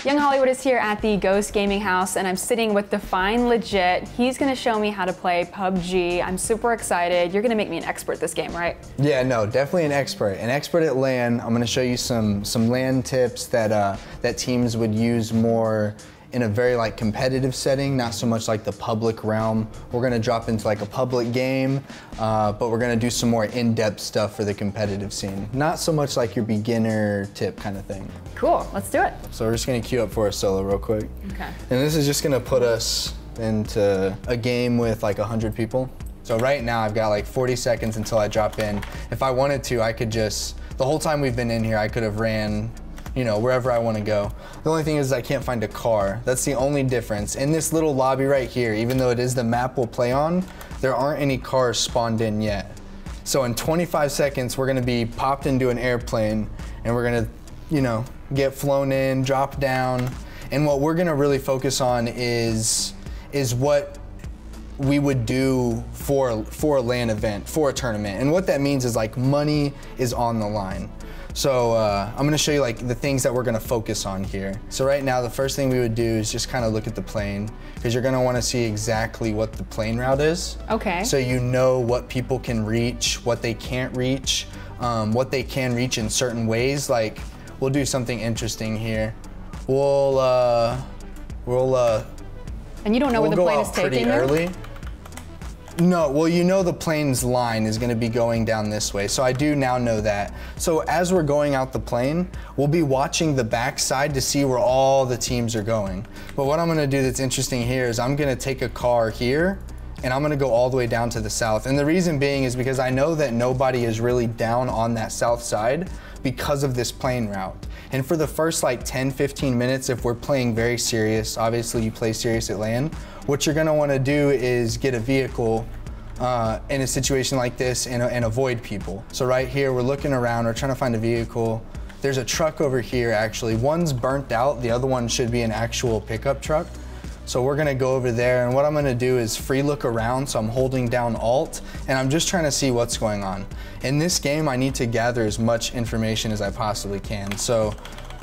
Young Hollywood is here at the Ghost Gaming House and I'm sitting with Definelegit. He's gonna show me how to play PUBG. I'm super excited. You're gonna make me an expert at this game, right? Yeah, no, definitely an expert. An expert at LAN. I'm gonna show you some LAN tips that that teams would use more in a very competitive setting, not so much like the public realm. We're gonna drop into like a public game, but we're gonna do some more in-depth stuff for the competitive scene. Not so much like your beginner tip kind of thing. Cool, let's do it. So we're just gonna queue up for a solo real quick. Okay. And this is just gonna put us into a game with like 100 people. So right now I've got like 40 seconds until I drop in. If I wanted to, I could just, the whole time we've been in here, I could have ran, you know, wherever I want to go. The only thing is I can't find a car. That's the only difference. In this little lobby right here, even though it is the map we'll play on, there aren't any cars spawned in yet. So in 25 seconds, we're gonna be popped into an airplane and we're gonna, you know, get flown in, drop down. And what we're gonna really focus on is what we would do for a LAN event, for a tournament. And what that means is like money is on the line. So I'm gonna show you like the things that we're gonna focus on here. So right now, the first thing we would do is just kind of look at the plane because you're gonna wanna see exactly what the plane route is. Okay. So you know what people can reach, what they can't reach, what they can reach in certain ways. Like we'll do something interesting here. We'll and you don't know where the plane is taking pretty early. No, well, you know the plane's line is gonna be going down this way, so I do now know that. So as we're going out the plane, we'll be watching the backside to see where all the teams are going. But what I'm gonna do that's interesting here is I'm gonna take a car here, and I'm gonna go all the way down to the south. And the reason being is because I know that nobody is really down on that south side because of this plane route. And for the first like 10, 15 minutes, if we're playing very serious, obviously you play serious at LAN, what you're gonna wanna do is get a vehicle in a situation like this and avoid people. So right here, we're looking around, we're trying to find a vehicle. There's a truck over here actually. One's burnt out, the other one should be an actual pickup truck. So we're gonna go over there, and what I'm gonna do is free look around, so I'm holding down Alt, and I'm just trying to see what's going on. In this game, I need to gather as much information as I possibly can. So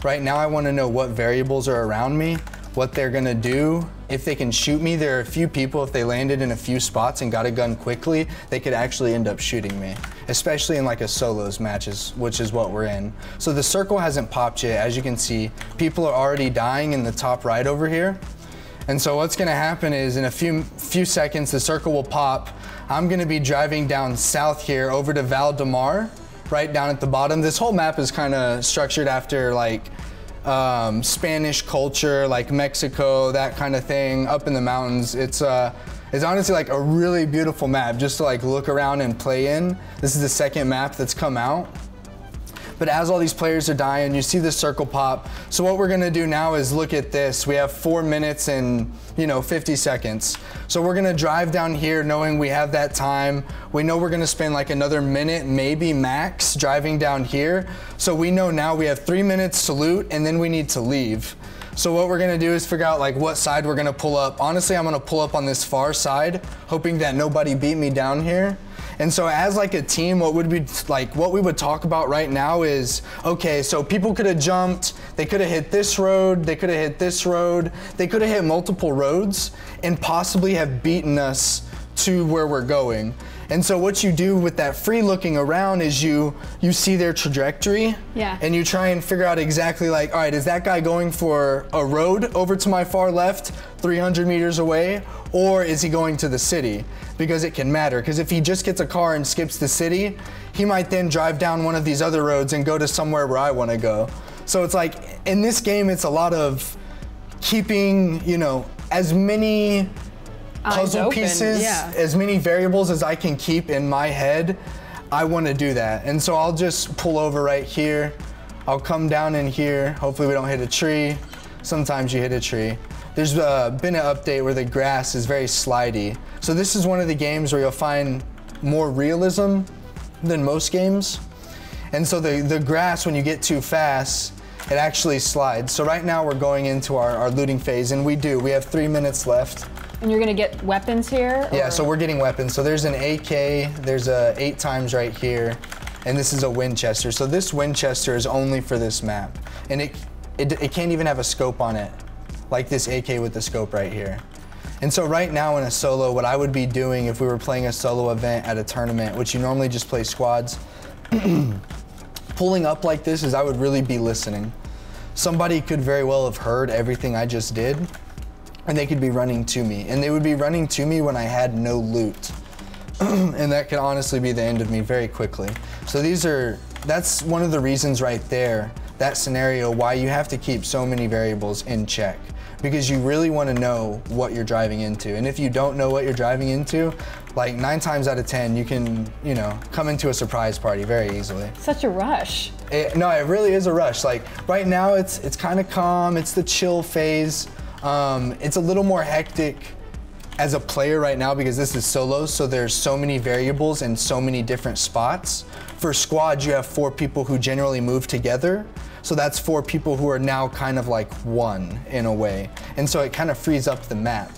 right now I wanna know what variables are around me, what they're gonna do, if they can shoot me. There are a few people, if they landed in a few spots and got a gun quickly, they could actually end up shooting me, especially in like a solos matches, which is what we're in. So the circle hasn't popped yet. As you can see, people are already dying in the top right over here. And so what's gonna happen is in a few seconds, the circle will pop. I'm gonna be driving down south here over to Valdemar, right down at the bottom. This whole map is kind of structured after like Spanish culture, like Mexico, that kind of thing, up in the mountains. It's honestly like a really beautiful map just to like look around and play in. This is the second map that's come out. But as all these players are dying, you see the circle pop. So what we're gonna do now is look at this. We have 4 minutes and 50 seconds. So we're gonna drive down here knowing we have that time. We know we're gonna spend like another minute, maybe max, driving down here. So we know now we have 3 minutes to loot and then we need to leave. So what we're gonna do is figure out like what side we're gonna pull up. Honestly, I'm gonna pull up on this far side, hoping that nobody beat me down here. And so as like a team, what we would talk about right now is, okay, so people could have jumped, they could have hit this road, they could have hit this road, they could have hit multiple roads and possibly have beaten us to where we're going. And so what you do with that free looking around is you see their trajectory, yeah, and you try and figure out exactly like, all right, is that guy going for a road over to my far left, 300 meters away, or is he going to the city? Because it can matter, because if he just gets a car and skips the city, he might then drive down one of these other roads and go to somewhere where I want to go. So it's like, in this game, it's a lot of keeping, as many puzzle pieces, yeah, as many variables as I can keep in my head. I want to do that. And so I'll just pull over right here. I'll come down in here. Hopefully we don't hit a tree. Sometimes you hit a tree. There's been an update where the grass is very slidey. So this is one of the games where you'll find more realism than most games. And so the grass, when you get too fast, it actually slides. So right now we're going into our looting phase, and we have 3 minutes left. And you're gonna get weapons here? Yeah, so we're getting weapons. So there's an AK, there's a 8x right here, and this is a Winchester. So this Winchester is only for this map. And it can't even have a scope on it, like this AK with the scope right here. And so right now in a solo, what I would be doing if we were playing a solo event at a tournament, which you normally just play squads, pulling up like this is I would really be listening. Somebody could very well have heard everything I just did, and they could be running to me. And they would be running to me when I had no loot. And that could honestly be the end of me very quickly. So that's one of the reasons right there, that scenario, why you have to keep so many variables in check. Because you really want to know what you're driving into. And if you don't know what you're driving into, like 9 times out of 10, you can, come into a surprise party very easily. Such a rush. No, it really is a rush. Like right now it's kind of calm, it's the chill phase. It's a little more hectic as a player right now because this is solo, so there's so many variables and so many different spots. For squads, you have 4 people who generally move together. So that's 4 people who are now kind of like one in a way. And so it kind of frees up the map.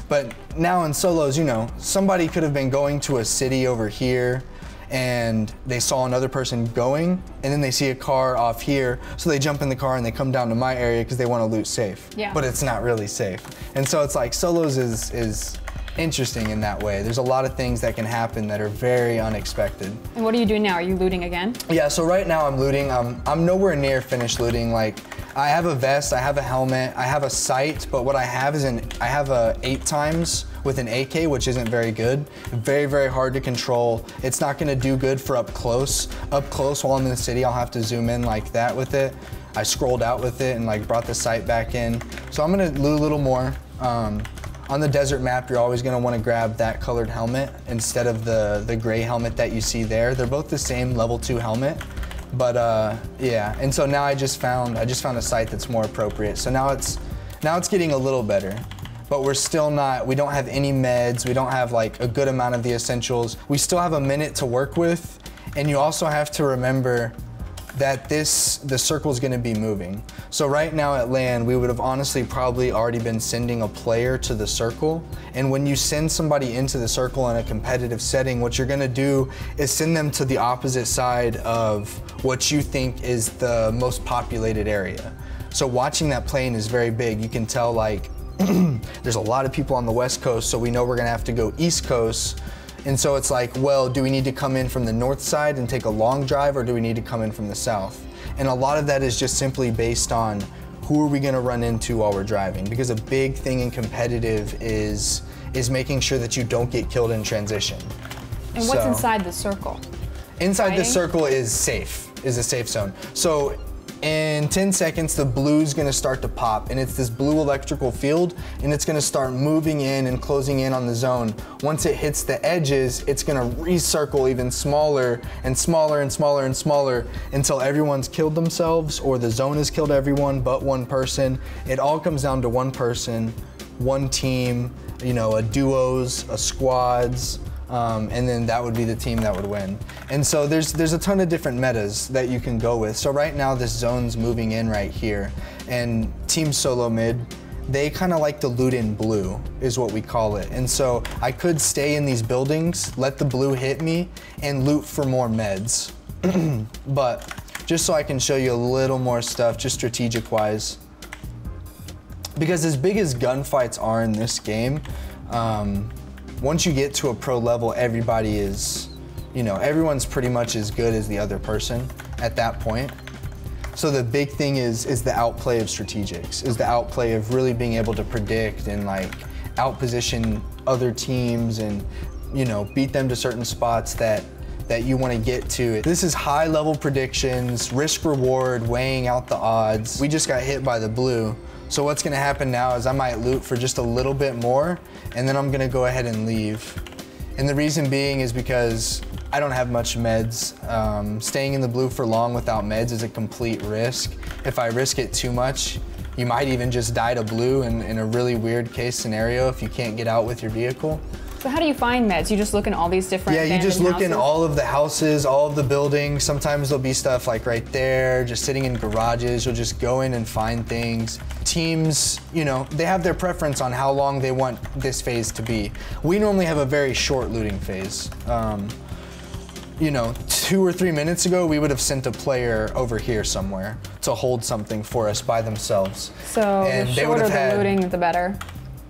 But now in solos, somebody could have been going to a city over here and they saw another person going and then they see a car off here. So they jump in the car and they come down to my area because they want to loot safe. Yeah. But it's not really safe. And so it's like solos is interesting in that way. There's a lot of things that can happen that are very unexpected. And what are you doing now? Are you looting again? Yeah, so right now I'm looting. I'm nowhere near finished looting. Like, I have a vest, I have a helmet, I have a sight, but what I have is I have a 8 times with an AK, which isn't very good. Very, very hard to control. It's not gonna do good for up close. Up close while I'm in the city, I'll have to zoom in like that with it. I scrolled out with it and like brought the sight back in. So I'm gonna loot a little more. On the desert map, you're always gonna wanna grab that colored helmet instead of the gray helmet that you see there. They're both the same level 2 helmet, but yeah. And so now I just found a sight that's more appropriate. So now it's getting a little better, but we're still not, we don't have any meds. We don't have like a good amount of the essentials. We still have a minute to work with. And you also have to remember that the circle is going to be moving. So right now at land, we would have honestly probably already been sending a player to the circle. And when you send somebody into the circle in a competitive setting, what you're going to do is send them to the opposite side of what you think is the most populated area. So watching that plane is very big. You can tell like there's a lot of people on the West Coast, so we know we're going to have to go East Coast. And so it's like, well, do we need to come in from the north side and take a long drive, or do we need to come in from the south? And a lot of that is just simply based on who are we gonna run into while we're driving? Because a big thing in competitive is making sure that you don't get killed in transition. And what's inside the circle? Inside the circle is a safe zone. So in 10 seconds, the blue's gonna start to pop, and it's this blue electrical field, and it's gonna start moving in and closing in on the zone. Once it hits the edges, it's gonna recircle even smaller and smaller and smaller and smaller until everyone's killed themselves, or the zone has killed everyone but one person. It all comes down to one person, one team, a duos, a squads, and then that would be the team that would win. And so there's a ton of different metas that you can go with. So right now this zone's moving in right here, and team solo mid, they kind of like to loot in blue is what we call it. And so I could stay in these buildings, let the blue hit me, and loot for more meds. But just so I can show you a little more stuff, just strategic wise, because as big as gunfights are in this game, once you get to a pro level, everybody is, everyone's pretty much as good as the other person at that point. So the big thing is the outplay of strategics, is the outplay of really being able to predict and like outposition other teams and, beat them to certain spots that you want to get to. This is high level predictions, risk reward, weighing out the odds. We just got hit by the blue. So what's gonna happen now is I might loot for just a little bit more, and then I'm gonna go ahead and leave. And the reason being is because I don't have much meds. Staying in the blue for long without meds is a complete risk. If I risk it too much, you might even just die to blue in a really weird case scenario if you can't get out with your vehicle. So how do you find meds? You just look in all these different Yeah, you just look houses? in all of the houses, all of the buildings. Sometimes there'll be stuff like right there, just sitting in garages. You'll just go in and find things. Teams, they have their preference on how long they want this phase to be. We normally have a very short looting phase. you know, 2 or 3 minutes ago, we would have sent a player over here somewhere to hold something for us by themselves. So and the they would shorter have the looting, the better.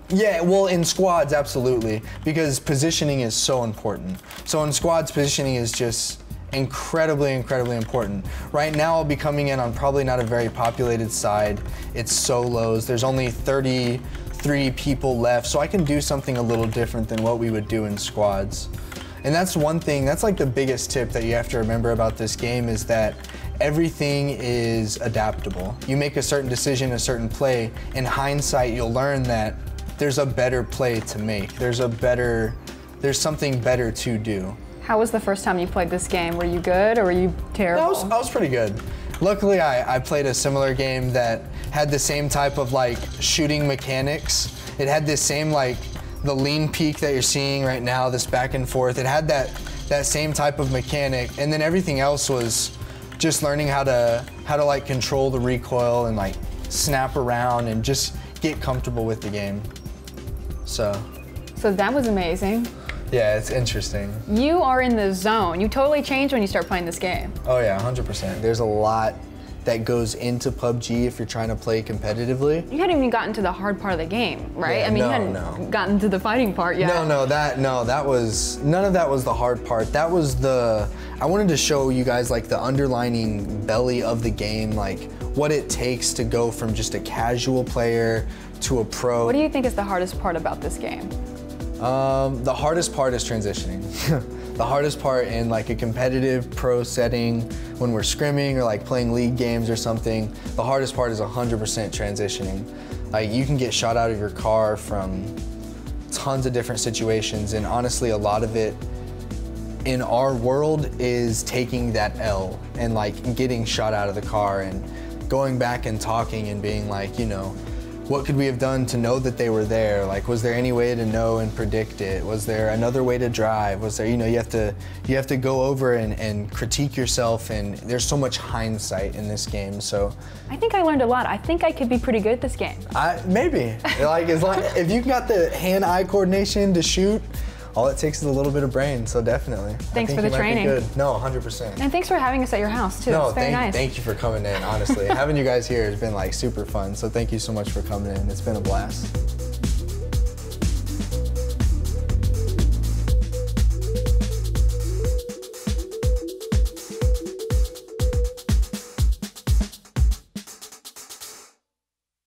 Yeah, well, in squads, absolutely, because positioning is so important. So in squads, positioning is just incredibly, incredibly important. Right now, I'll be coming in on probably not a very populated side. It's solos. There's only 33 people left, so I can do something a little different than what we would do in squads. And that's one thing, that's like the biggest tip that you have to remember about this game is that everything is adaptable. You make a certain decision, a certain play, in hindsight, you'll learn that there's a better play to make. There's something better to do. How was the first time you played this game? Were you good or were you terrible? I was pretty good. Luckily, I played a similar game that had the same type of like shooting mechanics. It had this same like the lean peak that you're seeing right now, this back and forth. It had that same type of mechanic, and then everything else was just learning how to like control the recoil and like snap around and just get comfortable with the game. So that was amazing. Yeah, it's interesting. You are in the zone. You totally change when you start playing this game. Oh yeah, 100%. There's a lot that goes into PUBG if you're trying to play competitively. You hadn't even gotten to the hard part of the game, right? Yeah, I mean, you hadn't gotten to the fighting part yet. None of that was the hard part. That was I wanted to show you guys like the underlining belly of the game, like what it takes to go from just a casual player to a pro. What do you think is the hardest part about this game? The hardest part is transitioning. The hardest part in like a competitive pro setting, when we're scrimming or like playing league games or something, the hardest part is 100% transitioning. Like you can get shot out of your car from tons of different situations, and honestly a lot of it in our world is taking that L and like getting shot out of the car and going back and talking and being like, you know, what could we have done to know that they were there? Like, was there any way to know and predict it? Was there another way to drive? Was there, you know, you have to go over and critique yourself, and there's so much hindsight in this game, so. I think I learned a lot. I think I could be pretty good at this game. Maybe. Like, if you got the hand-eye coordination to shoot, all it takes is a little bit of brain, so definitely. Thanks for the training. Good. No, 100%. And thanks for having us at your house too. No, it's very nice. Thank you for coming in, honestly. Having you guys here has been like super fun, so thank you so much for coming in. It's been a blast.